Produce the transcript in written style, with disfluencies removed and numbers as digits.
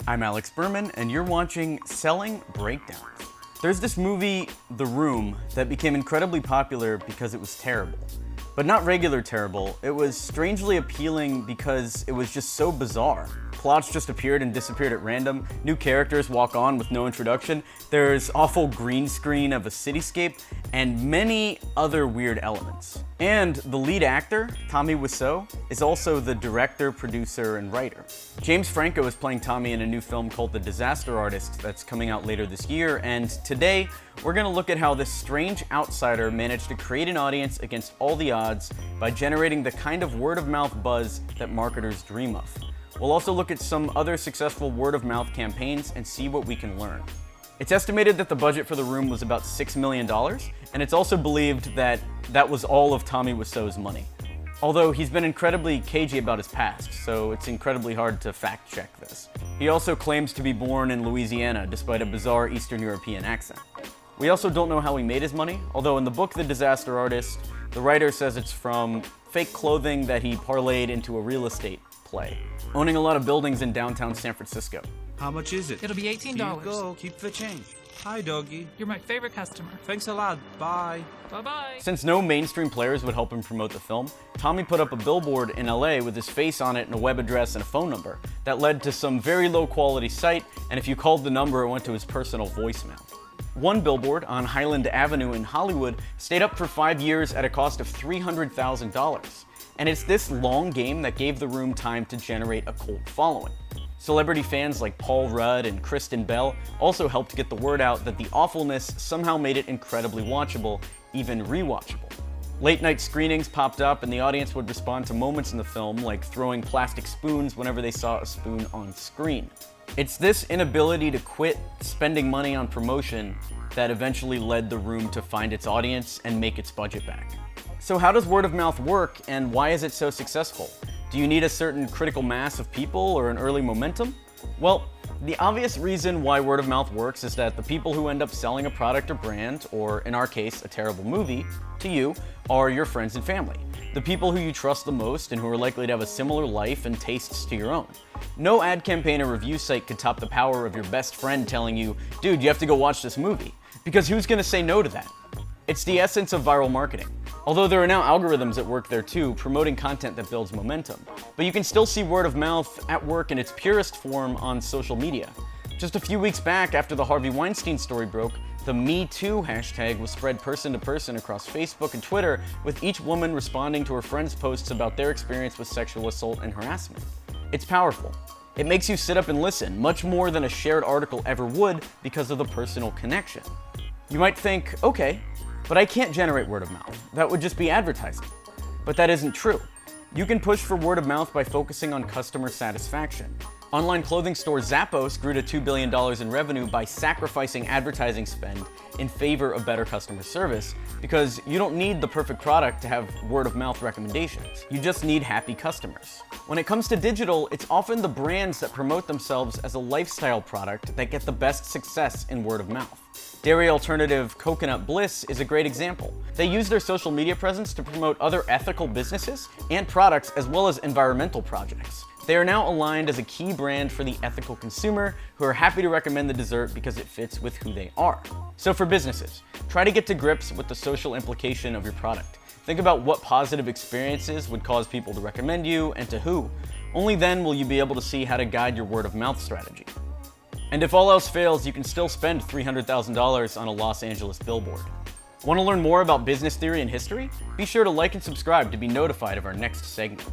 I'm Alex Berman, and you're watching Selling Breakdowns. There's this movie, The Room, that became incredibly popular because it was terrible. But not regular terrible, it was strangely appealing because it was just so bizarre. Plots just appeared and disappeared at random, new characters walk on with no introduction, there's awful green screen of a cityscape, and many other weird elements. And the lead actor, Tommy Wiseau, is also the director, producer, and writer. James Franco is playing Tommy in a new film called The Disaster Artist that's coming out later this year, and today we're gonna look at how this strange outsider managed to create an audience against all the odds by generating the kind of word-of-mouth buzz that marketers dream of. We'll also look at some other successful word-of-mouth campaigns and see what we can learn. It's estimated that the budget for The Room was about $6 million, and it's also believed that that was all of Tommy Wiseau's money. Although he's been incredibly cagey about his past, so it's incredibly hard to fact-check this. He also claims to be born in Louisiana, despite a bizarre Eastern European accent. We also don't know how he made his money, although in the book The Disaster Artist, the writer says it's from fake clothing that he parlayed into a real estate play, owning a lot of buildings in downtown San Francisco. How much is it? It'll be $18. Here you go. Keep the change. Hi, doggy. You're my favorite customer. Thanks a lot. Bye. Bye-bye. Since no mainstream players would help him promote the film, Tommy put up a billboard in LA with his face on it and a web address and a phone number. That led to some very low quality site, and if you called the number, it went to his personal voicemail. One billboard on Highland Avenue in Hollywood stayed up for 5 years at a cost of $300,000. And it's this long game that gave The Room time to generate a cult following. Celebrity fans like Paul Rudd and Kristen Bell also helped get the word out that the awfulness somehow made it incredibly watchable, even rewatchable. Late night screenings popped up and the audience would respond to moments in the film like throwing plastic spoons whenever they saw a spoon on screen. It's this inability to quit spending money on promotion that eventually led The Room to find its audience and make its budget back. So how does word of mouth work and why is it so successful? Do you need a certain critical mass of people or an early momentum? Well, the obvious reason why word of mouth works is that the people who end up selling a product or brand, or in our case, a terrible movie, to you, are your friends and family. The people who you trust the most and who are likely to have a similar life and tastes to your own. No ad campaign or review site could top the power of your best friend telling you, dude, you have to go watch this movie. Because who's gonna say no to that? It's the essence of viral marketing. Although there are now algorithms at work there too, promoting content that builds momentum. But you can still see word of mouth at work in its purest form on social media. Just a few weeks back after the Harvey Weinstein story broke, the Me Too hashtag was spread person to person across Facebook and Twitter, with each woman responding to her friends' posts about their experience with sexual assault and harassment. It's powerful. It makes you sit up and listen, much more than a shared article ever would because of the personal connection. You might think, okay, but I can't generate word of mouth. That would just be advertising. But that isn't true. You can push for word of mouth by focusing on customer satisfaction. Online clothing store Zappos grew to $2 billion in revenue by sacrificing advertising spend in favor of better customer service, because you don't need the perfect product to have word of mouth recommendations. You just need happy customers. When it comes to digital, it's often the brands that promote themselves as a lifestyle product that get the best success in word of mouth. Dairy alternative Coconut Bliss is a great example. They use their social media presence to promote other ethical businesses and products as well as environmental projects. They are now aligned as a key brand for the ethical consumer who are happy to recommend the dessert because it fits with who they are. So for businesses, try to get to grips with the social implication of your product. Think about what positive experiences would cause people to recommend you and to who. Only then will you be able to see how to guide your word of mouth strategy. And if all else fails, you can still spend $300,000 on a Los Angeles billboard. Want to learn more about business theory and history? Be sure to like and subscribe to be notified of our next segment.